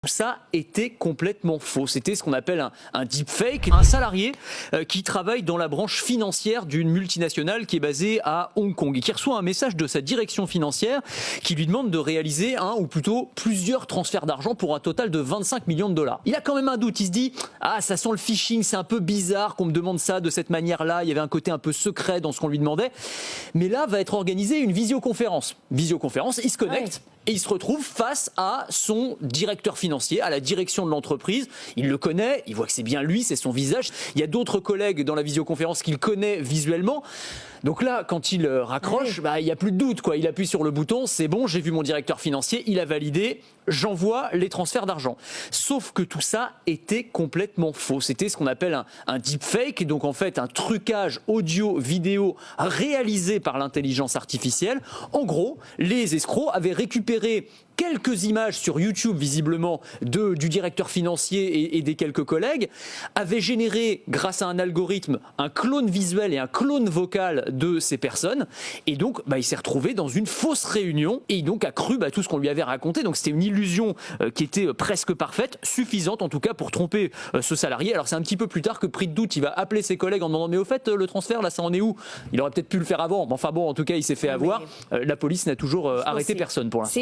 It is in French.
Ça était complètement faux. C'était ce qu'on appelle un deepfake. Un salarié qui travaille dans la branche financière d'une multinationale qui est basée à Hong Kong et qui reçoit un message de sa direction financière qui lui demande de réaliser un ou plutôt plusieurs transferts d'argent pour un total de 25 millions de dollars. Il a quand même un doute. Il se dit « Ah, ça sent le phishing, c'est un peu bizarre qu'on me demande ça de cette manière-là. » Il y avait un côté un peu secret dans ce qu'on lui demandait. Mais là, va être organisée une visioconférence. Visioconférence, il se connecte. Ouais. Et il se retrouve face à son directeur financier, à la direction de l'entreprise. Il le connaît, il voit que c'est bien lui, c'est son visage. Il y a d'autres collègues dans la visioconférence qu'il connaît visuellement. Donc là, quand il raccroche, il n'y a plus de doute, quoi. Il appuie sur le bouton, c'est bon, j'ai vu mon directeur financier, il a validé, j'envoie les transferts d'argent. Sauf que tout ça était complètement faux. C'était ce qu'on appelle un deepfake, donc en fait un trucage audio-vidéo réalisé par l'intelligence artificielle. En gros, les escrocs avaient récupéré quelques images sur YouTube, visiblement, du directeur financier et des quelques collègues, avaient généré, grâce à un algorithme, un clone visuel et un clone vocal de ces personnes. Et donc, il s'est retrouvé dans une fausse réunion et donc a cru tout ce qu'on lui avait raconté. Donc, c'était une illusion qui était presque parfaite, suffisante en tout cas pour tromper ce salarié. Alors, c'est un petit peu plus tard que, pris de doute, il va appeler ses collègues en demandant « Mais au fait, le transfert, là, ça en est où ?» Il aurait peut-être pu le faire avant. Mais enfin bon, en tout cas, il s'est fait avoir. La police n'a toujours arrêté personne pour l'instant.